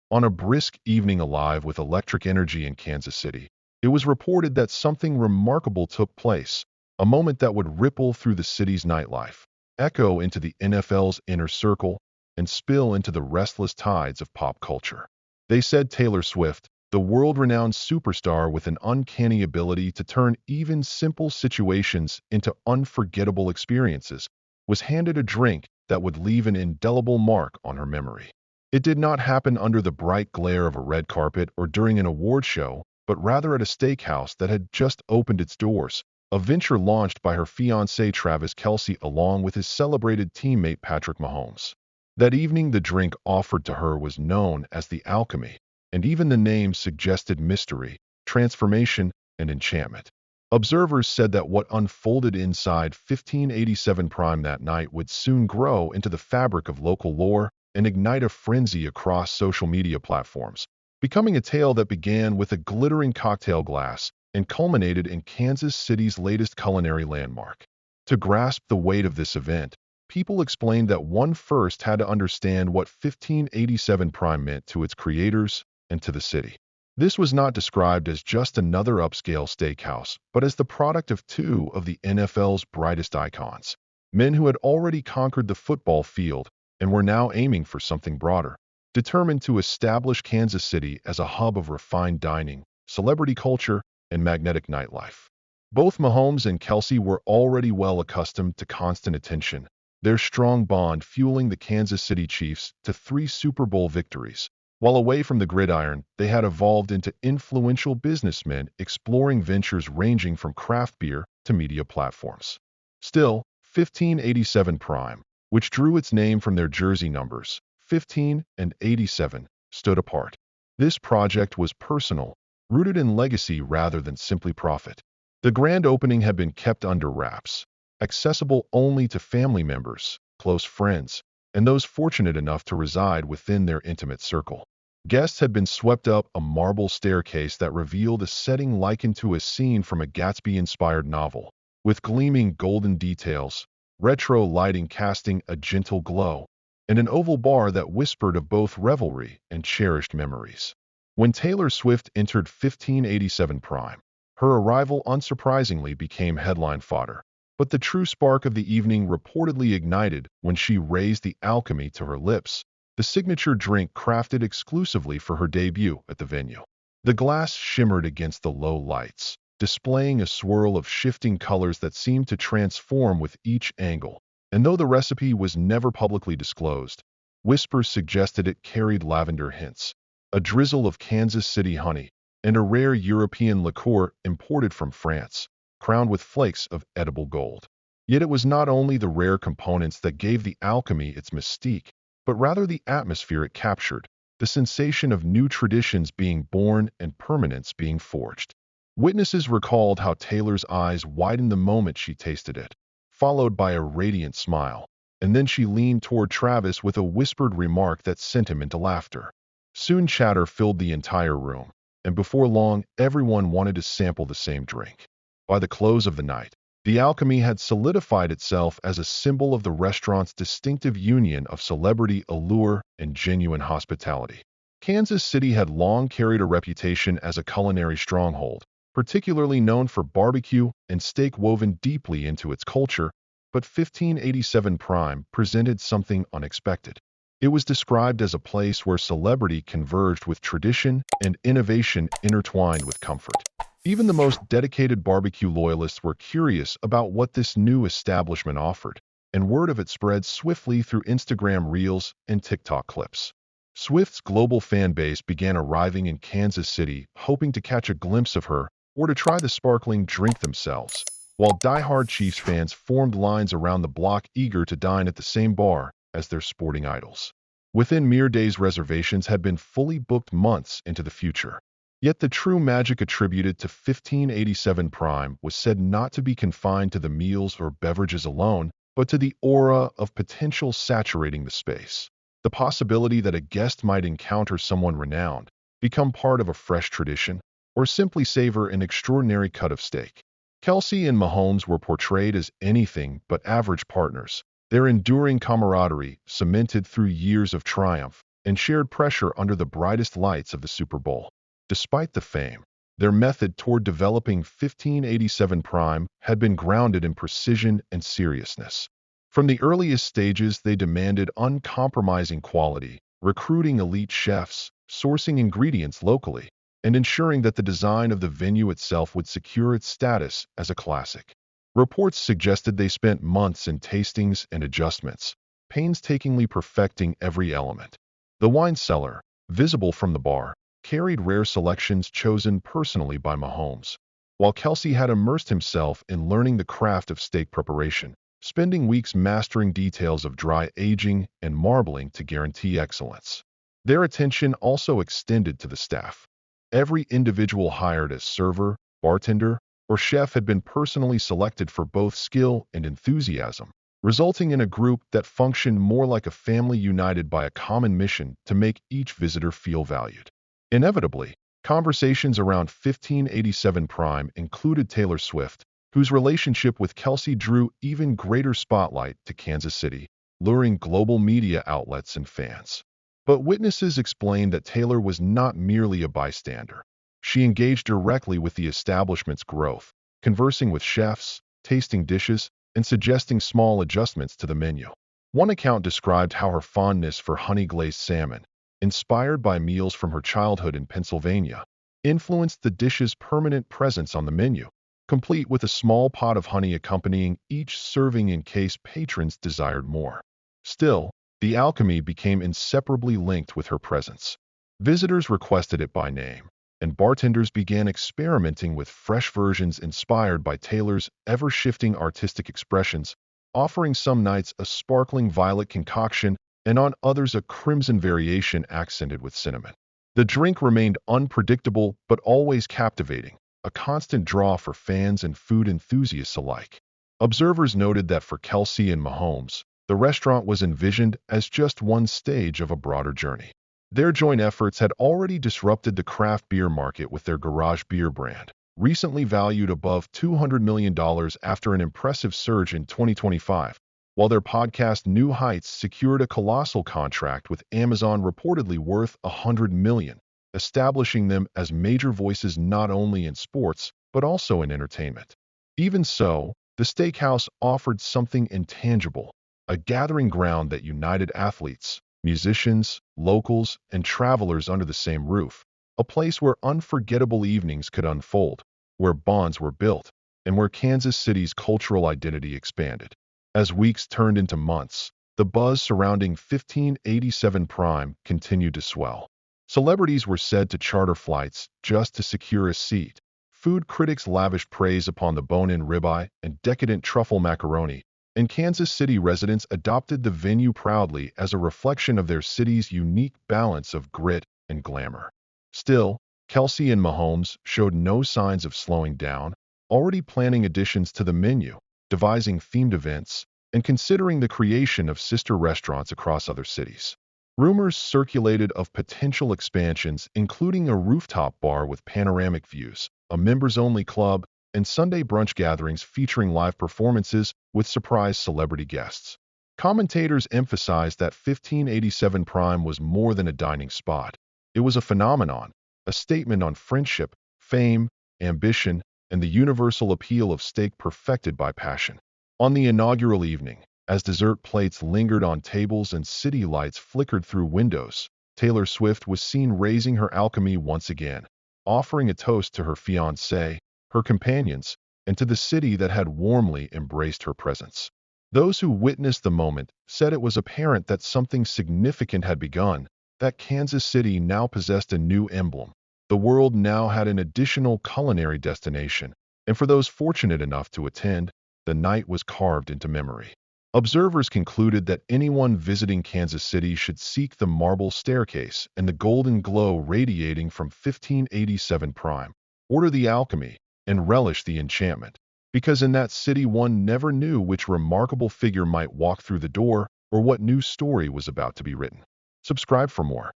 On a brisk evening alive with electric energy in Kansas City, it was reported that something remarkable took place, a moment that would ripple through the city's nightlife, echo into the NFL's inner circle, and spill into the restless tides of pop culture. They said Taylor Swift, the world-renowned superstar with an uncanny ability to turn even simple situations into unforgettable experiences, was handed a drink that would leave an indelible mark on her memory. It did not happen under the bright glare of a red carpet or during an award show, but rather at a steakhouse that had just opened its doors, a venture launched by her fiancé Travis Kelce along with his celebrated teammate Patrick Mahomes. That evening, the drink offered to her was known as the Alchemy, and even the name suggested mystery, transformation, and enchantment. Observers said that what unfolded inside 1587 Prime that night would soon grow into the fabric of local lore and ignite a frenzy across social media platforms, becoming a tale that began with a glittering cocktail glass and culminated in Kansas City's latest culinary landmark. To grasp the weight of this event, people explained that one first had to understand what 1587 Prime meant to its creators and to the city. This was not described as just another upscale steakhouse, but as the product of two of the NFL's brightest icons, men who had already conquered the football field and were now aiming for something broader, determined to establish Kansas City as a hub of refined dining, celebrity culture, and magnetic nightlife. Both Mahomes and Kelce were already well accustomed to constant attention, their strong bond fueling the Kansas City Chiefs to 3 Super Bowl victories. While away from the gridiron, they had evolved into influential businessmen exploring ventures ranging from craft beer to media platforms. Still, 1587 Prime, which drew its name from their jersey numbers, 15 and 87, stood apart. This project was personal, rooted in legacy rather than simply profit. The grand opening had been kept under wraps, accessible only to family members, close friends, and those fortunate enough to reside within their intimate circle. Guests had been swept up a marble staircase that revealed a setting likened to a scene from a Gatsby-inspired novel, with gleaming golden details, retro lighting casting a gentle glow, and an oval bar that whispered of both revelry and cherished memories. When Taylor Swift entered 1587 Prime, her arrival unsurprisingly became headline fodder. But the true spark of the evening reportedly ignited when she raised the Alchemy to her lips, the signature drink crafted exclusively for her debut at the venue. The glass shimmered against the low lights, displaying a swirl of shifting colors that seemed to transform with each angle. And though the recipe was never publicly disclosed, whispers suggested it carried lavender hints, a drizzle of Kansas City honey, and a rare European liqueur imported from France, crowned with flakes of edible gold. Yet it was not only the rare components that gave the Alchemy its mystique, but rather the atmosphere it captured, the sensation of new traditions being born and permanence being forged. Witnesses recalled how Taylor's eyes widened the moment she tasted it, followed by a radiant smile, and then she leaned toward Travis with a whispered remark that sent him into laughter. Soon chatter filled the entire room, and before long, everyone wanted to sample the same drink. By the close of the night, the Alchemy had solidified itself as a symbol of the restaurant's distinctive union of celebrity allure and genuine hospitality. Kansas City had long carried a reputation as a culinary stronghold, particularly known for barbecue and steak woven deeply into its culture, but 1587 Prime presented something unexpected. It was described as a place where celebrity converged with tradition and innovation intertwined with comfort. Even the most dedicated barbecue loyalists were curious about what this new establishment offered, and word of it spread swiftly through Instagram Reels and TikTok clips. Swift's global fan base began arriving in Kansas City, hoping to catch a glimpse of her or to try the sparkling drink themselves, while die-hard Chiefs fans formed lines around the block eager to dine at the same bar as their sporting idols. Within mere days, reservations had been fully booked months into the future. Yet the true magic attributed to 1587 Prime was said not to be confined to the meals or beverages alone, but to the aura of potential saturating the space. The possibility that a guest might encounter someone renowned, become part of a fresh tradition, or simply savor an extraordinary cut of steak. Kelce and Mahomes were portrayed as anything but average partners, their enduring camaraderie cemented through years of triumph and shared pressure under the brightest lights of the Super Bowl. Despite the fame, their method toward developing 1587 Prime had been grounded in precision and seriousness. From the earliest stages, they demanded uncompromising quality, recruiting elite chefs, sourcing ingredients locally, and ensuring that the design of the venue itself would secure its status as a classic. Reports suggested they spent months in tastings and adjustments, painstakingly perfecting every element. The wine cellar, visible from the bar, carried rare selections chosen personally by Mahomes, while Kelce had immersed himself in learning the craft of steak preparation, spending weeks mastering details of dry aging and marbling to guarantee excellence. Their attention also extended to the staff. Every individual hired as server, bartender, or chef had been personally selected for both skill and enthusiasm, resulting in a group that functioned more like a family united by a common mission to make each visitor feel valued. Inevitably, conversations around 1587 Prime included Taylor Swift, whose relationship with Kelce drew even greater spotlight to Kansas City, luring global media outlets and fans. But witnesses explained that Taylor was not merely a bystander. She engaged directly with the establishment's growth, conversing with chefs, tasting dishes, and suggesting small adjustments to the menu. One account described how her fondness for honey-glazed salmon, inspired by meals from her childhood in Pennsylvania, influenced the dish's permanent presence on the menu, complete with a small pot of honey accompanying each serving in case patrons desired more. Still, the alchemy became inseparably linked with her presence. Visitors requested it by name, and bartenders began experimenting with fresh versions inspired by Taylor's ever-shifting artistic expressions, offering some nights a sparkling violet concoction and on others a crimson variation accented with cinnamon. The drink remained unpredictable but always captivating, a constant draw for fans and food enthusiasts alike. Observers noted that for Kelce and Mahomes, the restaurant was envisioned as just one stage of a broader journey. Their joint efforts had already disrupted the craft beer market with their garage beer brand, recently valued above $200 million after an impressive surge in 2025, while their podcast New Heights secured a colossal contract with Amazon reportedly worth $100 million, establishing them as major voices not only in sports but also in entertainment. Even so, the steakhouse offered something intangible, a gathering ground that united athletes, musicians, locals, and travelers under the same roof, a place where unforgettable evenings could unfold, where bonds were built, and where Kansas City's cultural identity expanded. As weeks turned into months, the buzz surrounding 1587 Prime continued to swell. Celebrities were said to charter flights just to secure a seat. Food critics lavished praise upon the bone-in ribeye and decadent truffle macaroni, and Kansas City residents adopted the venue proudly as a reflection of their city's unique balance of grit and glamour. Still, Kelce and Mahomes showed no signs of slowing down, already planning additions to the menu, devising themed events, and considering the creation of sister restaurants across other cities. Rumors circulated of potential expansions, including a rooftop bar with panoramic views, a members-only club, and Sunday brunch gatherings featuring live performances with surprise celebrity guests. Commentators emphasized that 1587 Prime was more than a dining spot. It was a phenomenon, a statement on friendship, fame, ambition, and the universal appeal of steak perfected by passion. On the inaugural evening, as dessert plates lingered on tables and city lights flickered through windows, Taylor Swift was seen raising her alchemy once again, offering a toast to her fiancé, her companions, and to the city that had warmly embraced her presence. Those who witnessed the moment said it was apparent that something significant had begun, that Kansas City now possessed a new emblem. The world now had an additional culinary destination, and for those fortunate enough to attend, the night was carved into memory. Observers concluded that anyone visiting Kansas City should seek the marble staircase and the golden glow radiating from 1587 Prime, order the alchemy, and relish the enchantment, because in that city one never knew which remarkable figure might walk through the door or what new story was about to be written. Subscribe for more.